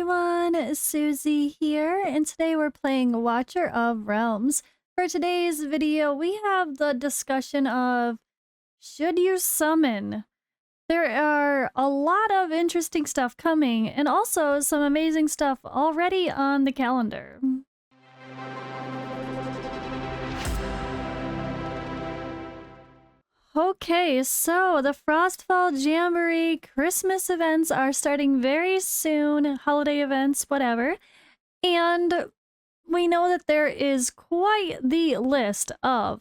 everyone, Suzi here, and today we're playing Watcher of Realms. For today's video, we have the discussion of should you summon? There are a lot of interesting stuff coming, and also some amazing stuff already on the calendar. Okay, so the Frostfall Jamboree Christmas events are starting very soon, holiday events, whatever. And we know that there is quite the list of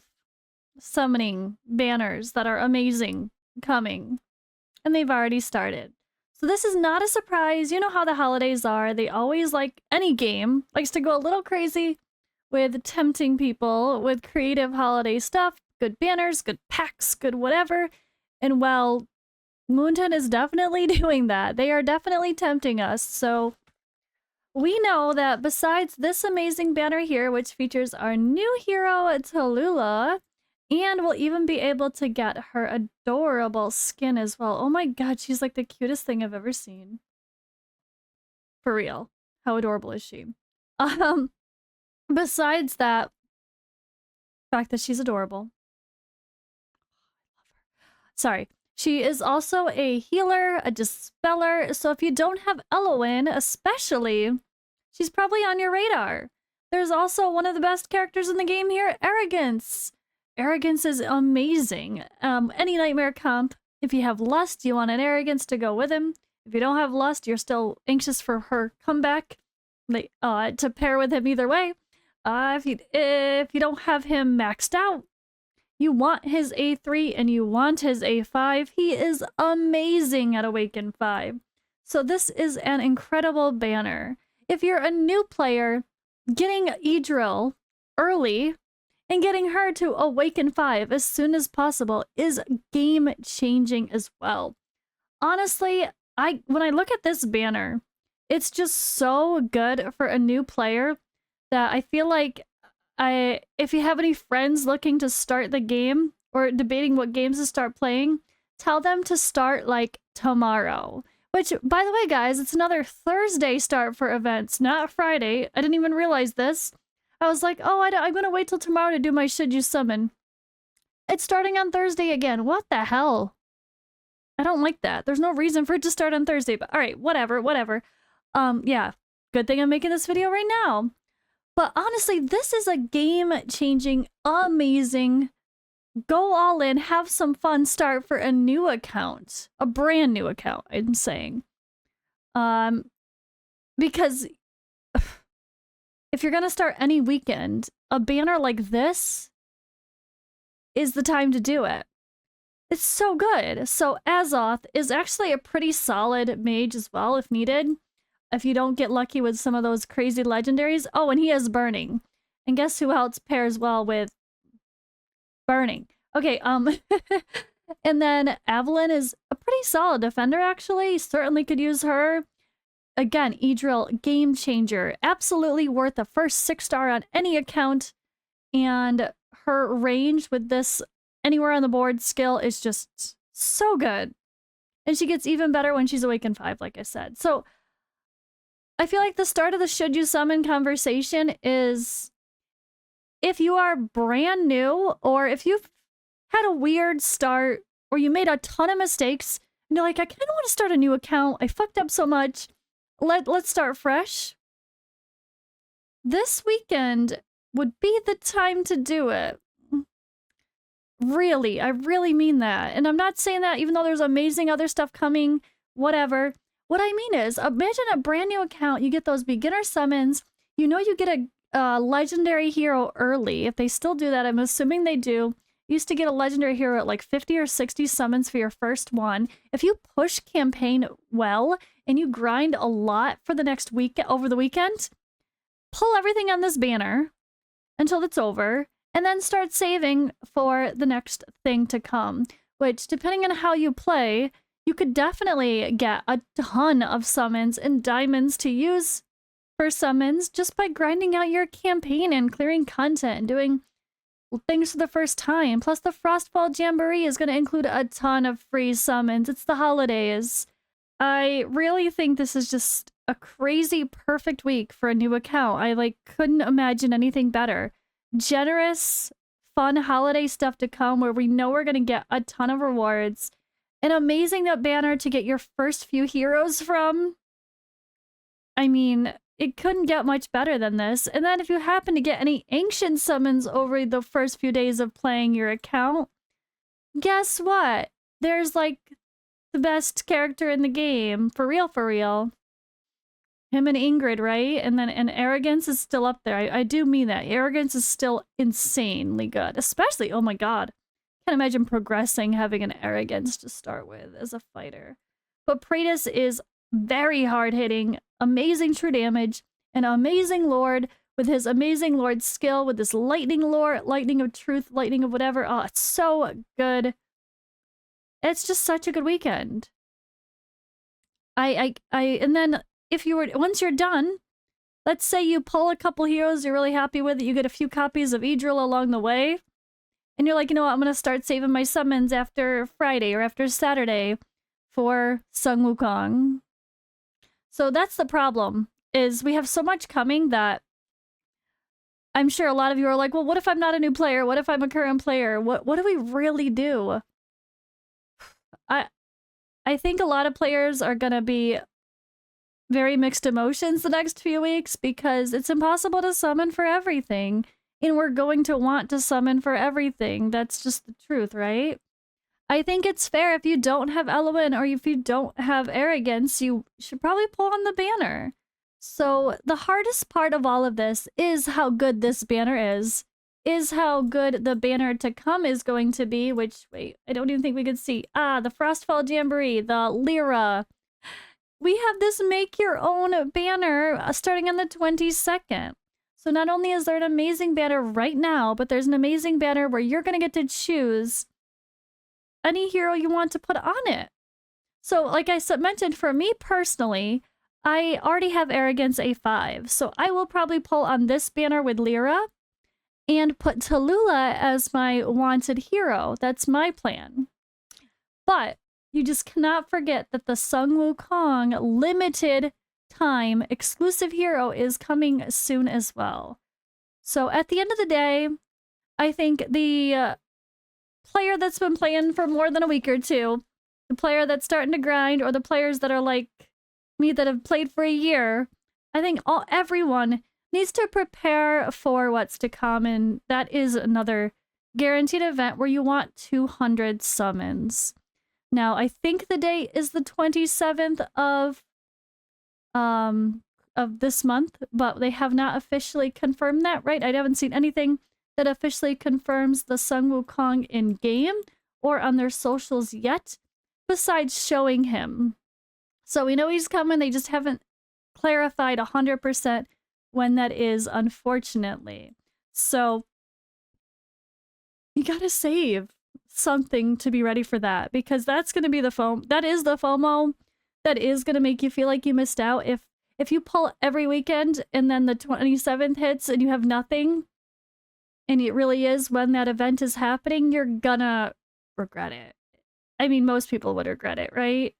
summoning banners that are amazing coming. And they've already started. So this is not a surprise. You know how the holidays are. They always, like any game, likes to go a little crazy with tempting people with creative holiday stuff. Good banners, good packs, good whatever. And well, Moonton is definitely doing that. They are definitely tempting us. So we know that besides this amazing banner here, which features our new hero, Tallulah, and we'll even be able to get her adorable skin as well. Oh my god, she's like the cutest thing I've ever seen. For real. How adorable is she? Besides that, the fact that she's adorable. Sorry. She is also a healer, a dispeller, so if you don't have Elowen, especially, she's probably on your radar. There's also one of the best characters in the game here, Arrogance. Arrogance is amazing. Any Nightmare comp, if you have Lust, you want an Arrogance to go with him. If you don't have Lust, you're still anxious for her comeback to pair with him either way. If you don't have him maxed out, you want his A3 and you want his A5. He is amazing at Awaken 5. So this is an incredible banner. If you're a new player, getting Idril early and getting her to Awaken 5 as soon as possible is game-changing as well. Honestly, when I look at this banner, it's just so good for a new player that I feel like if you have any friends looking to start the game or debating what games to start playing, tell them to start like tomorrow. Which, by the way, guys, it's another Thursday start for events, not Friday. I didn't even realize this. I was like, oh, I'm going to wait till tomorrow to do my Should You Summon. It's starting on Thursday again. What the hell? I don't like that. There's no reason for it to start on Thursday, but all right, whatever. Yeah, good thing I'm making this video right now. But honestly, this is a game-changing, amazing, go all in, have some fun start for a new account. A brand new account, I'm saying. Because if you're gonna start any weekend, a banner like this is the time to do it. It's so good. So Azoth is actually a pretty solid mage as well, if needed. If you don't get lucky with some of those crazy legendaries. Oh, and he has Burning. And guess who else pairs well with Burning? Okay, and then Evelyn is a pretty solid defender, actually. Certainly could use her. Again, Idril, game changer. Absolutely worth the first 6-star on any account. And her range with this anywhere on the board skill is just so good. And she gets even better when she's Awakened 5, like I said. So I feel like the start of the Should You Summon conversation is if you are brand new or if you've had a weird start or you made a ton of mistakes and you're like, I kind of want to start a new account. I fucked up so much. Let's start fresh. This weekend would be the time to do it. Really, I really mean that. And I'm not saying that even though there's amazing other stuff coming, whatever. What I mean is, imagine a brand new account, you get those beginner summons, you know you get a legendary hero early. If they still do that, I'm assuming they do. You used to get a legendary hero at like 50 or 60 summons for your first one. If you push campaign well and you grind a lot for the next week over the weekend, pull everything on this banner until it's over, and then start saving for the next thing to come, which, depending on how you play, you could definitely get a ton of summons and diamonds to use for summons just by grinding out your campaign and clearing content and doing things for the first time. Plus, the Frostfall Jamboree is going to include a ton of free summons. It's the holidays. I really think this is just a crazy perfect week for a new account. I like couldn't imagine anything better. Generous, fun holiday stuff to come where we know we're going to get a ton of rewards. An amazing banner to get your first few heroes from. I mean, it couldn't get much better than this. And then if you happen to get any ancient summons over the first few days of playing your account, guess what? There's like the best character in the game. For real, for real. Him and Ingrid, right? And Arrogance is still up there. I do mean that. Arrogance is still insanely good. Especially, oh my god. Can't imagine progressing having an Arrogance to start with as a fighter. But Praetus is very hard-hitting, amazing true damage, an amazing lord with his amazing lord skill, with this lightning lore, lightning of truth, lightning of whatever. Oh, it's so good. It's just such a good weekend. And then if you were, once you're done, let's say you pull a couple heroes you're really happy with, you get a few copies of Idril along the way, and you're like, you know what, I'm going to start saving my summons after Friday or after Saturday for Sun Wukong. So that's the problem, is we have so much coming that I'm sure a lot of you are like, well, what if I'm not a new player? What if I'm a current player? What do we really do? I think a lot of players are going to be very mixed emotions the next few weeks because it's impossible to summon for everything. And we're going to want to summon for everything. That's just the truth, right? I think it's fair if you don't have Eloin or if you don't have Arrogance, you should probably pull on the banner. So the hardest part of all of this is how good this banner is how good the banner to come is going to be, which, wait, I don't even think we could see. Ah, the Frostfall Jamboree, the Lyra. We have this make your own banner starting on the 22nd. So not only is there an amazing banner right now, but there's an amazing banner where you're going to get to choose any hero you want to put on it. So like I mentioned, for me personally, I already have Arrogance A5. So I will probably pull on this banner with Lyra and put Tallulah as my wanted hero. That's my plan. But you just cannot forget that the Sun Wukong limited time exclusive hero is coming soon as well. So at the end of the day, I think the player that's been playing for more than a week or two, the player that's starting to grind, or the players that are like me that have played for a year, I think everyone needs to prepare for what's to come, and that is another guaranteed event where you want 200 summons. Now, I think the date is the 27th of this month, but they have not officially confirmed that, right? I haven't seen anything that officially confirms the Sun Wukong in game or on their socials yet, besides showing him. So we know he's coming, they just haven't clarified 100% when that is, unfortunately. So you gotta save something to be ready for that, because that's gonna be the FOMO. That is the FOMO that is gonna make you feel like you missed out. If you pull every weekend and then the 27th hits and you have nothing, and it really is when that event is happening, you're gonna regret it. I mean, most people would regret it, right?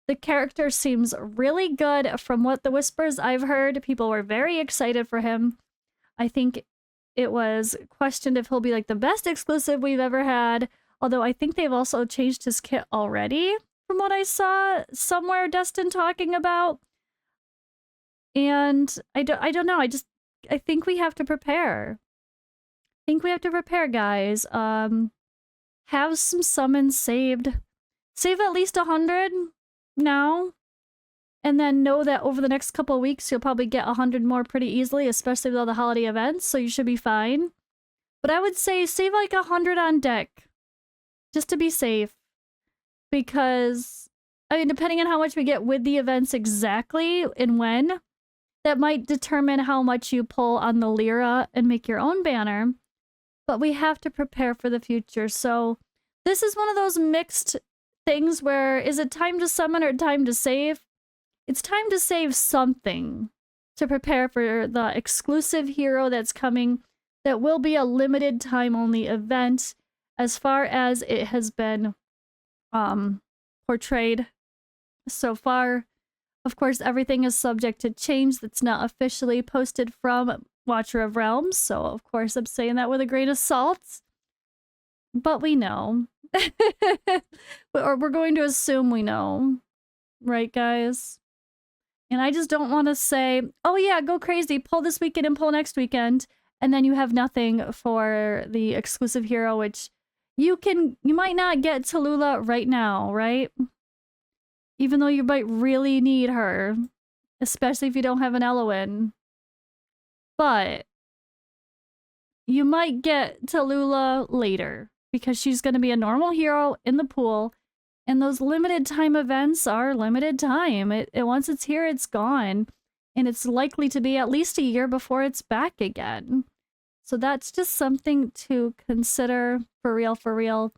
The character seems really good from what the whispers I've heard. People were very excited for him. I think it was questioned if he'll be like the best exclusive we've ever had. Although I think they've also changed his kit already from what I saw somewhere Destin talking about. And I don't know. I think we have to prepare. I think we have to prepare, guys. Have some summons saved. Save at least 100 now. And then know that over the next couple of weeks, you'll probably get 100 more pretty easily, especially with all the holiday events, so you should be fine. But I would say save like 100 on deck, just to be safe. Because, I mean, depending on how much we get with the events exactly and when, that might determine how much you pull on the Lyra and make your own banner. But we have to prepare for the future. So this is one of those mixed things where, is it time to summon or time to save? It's time to save something to prepare for the exclusive hero that's coming, that will be a limited time only event as far as it has been portrayed so far. Of course, everything is subject to change that's not officially posted from Watcher of Realms, so of course I'm saying that with a grain of salt. But we know. Or we're going to assume we know. Right, guys? And I just don't want to say, oh yeah, go crazy, pull this weekend and pull next weekend, and then you have nothing for the exclusive hero, which you might not get Tallulah right now, right? Even though you might really need her, especially if you don't have an Eloin. But you might get Tallulah later, because she's going to be a normal hero in the pool, and those limited time events are limited time. Once it's here, it's gone, and it's likely to be at least a year before it's back again. So that's just something to consider for real, for real.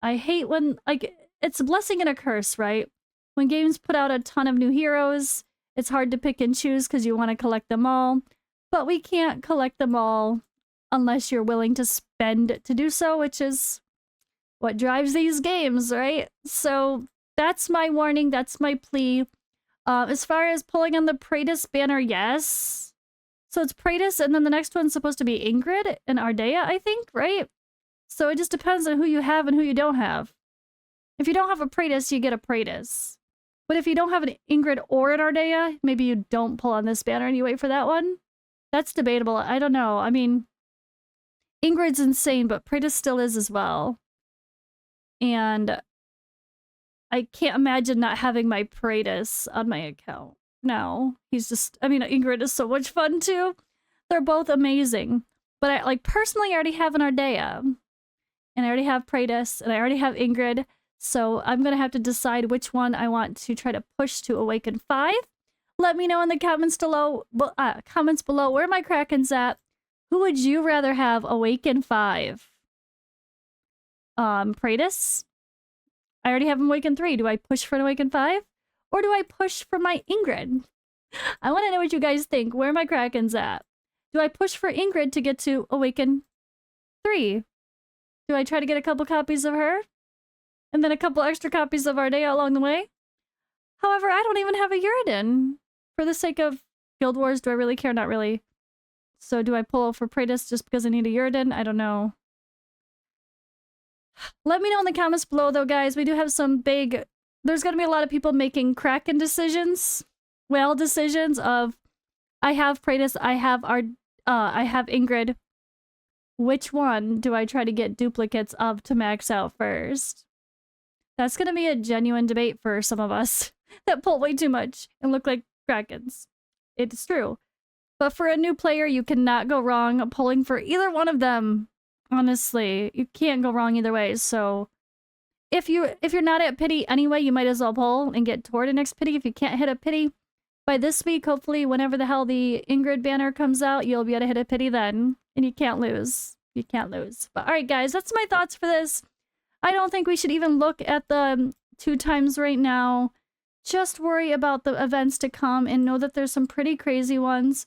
I hate when, like, it's a blessing and a curse, right? When games put out a ton of new heroes, it's hard to pick and choose because you want to collect them all, but we can't collect them all unless you're willing to spend to do so, which is what drives these games, right? So that's my warning, that's my plea. As far as pulling on the Praetus banner, yes. So it's Praetus, and then the next one's supposed to be Ingrid and Ardea, I think, right? So it just depends on who you have and who you don't have. If you don't have a Praetus, you get a Praetus. But if you don't have an Ingrid or an Ardea, maybe you don't pull on this banner and you wait for that one. That's debatable. I don't know. I mean, Ingrid's insane, but Praetus still is as well. And I can't imagine not having my Praetus on my account. No, he's just, I mean, Ingrid is so much fun too. They're both amazing. But I, like, personally, I already have an Ardea. And I already have Praetus, and I already have Ingrid. So I'm going to have to decide which one I want to try to push to Awaken 5. Let me know in the comments below where my Kraken's at. Who would you rather have Awaken 5? Praetus? I already have Awaken 3. Do I push for an Awaken 5? Or do I push for my Ingrid? I want to know what you guys think. Where my Kraken's at? Do I push for Ingrid to get to Awaken 3? Do I try to get a couple copies of her? And then a couple extra copies of Ardea along the way? However, I don't even have a Uridin. For the sake of Guild Wars, do I really care? Not really. So do I pull for Praetus just because I need a Uridin? I don't know. Let me know in the comments below, though, guys. We do have some big... There's going to be a lot of people making Kraken decisions. Whale decisions of, I have Praetus, I have Ingrid. Which one do I try to get duplicates of to max out first? That's going to be a genuine debate for some of us that pull way too much and look like Krakens. It's true. But for a new player, you cannot go wrong pulling for either one of them. Honestly, you can't go wrong either way. So if you're not at pity anyway, you might as well pull and get toward a next pity. If you can't hit a pity by this week, hopefully whenever the hell the Ingrid banner comes out, you'll be able to hit a pity then. And you can't lose. You can't lose. But alright guys, that's my thoughts for this. I don't think we should even look at the 2 times right now. Just worry about the events to come and know that there's some pretty crazy ones.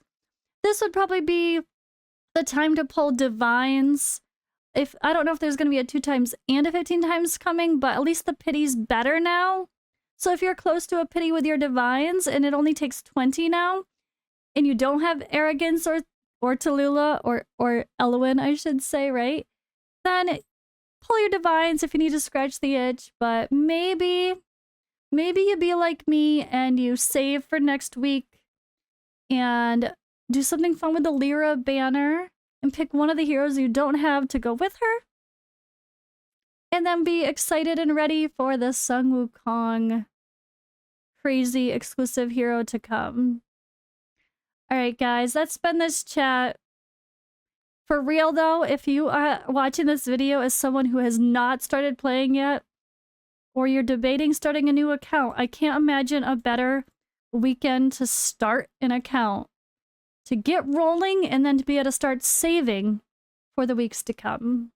This would probably be the time to pull Divines. I don't know if there's going to be a 2 times and a 15 times coming, but at least the pity's better now. So if you're close to a pity with your Divines and it only takes 20 now, and you don't have Arrogance or Tallulah or Eloin, I should say, right? Then pull your Divines if you need to scratch the itch, but maybe you be like me and you save for next week and do something fun with the Lyra banner and pick one of the heroes you don't have to go with her. And then be excited and ready for the Sun Wukong crazy exclusive hero to come. Alright guys, that's been this chat. For real though, if you are watching this video as someone who has not started playing yet, or you're debating starting a new account, I can't imagine a better weekend to start an account, to get rolling, and then to be able to start saving for the weeks to come.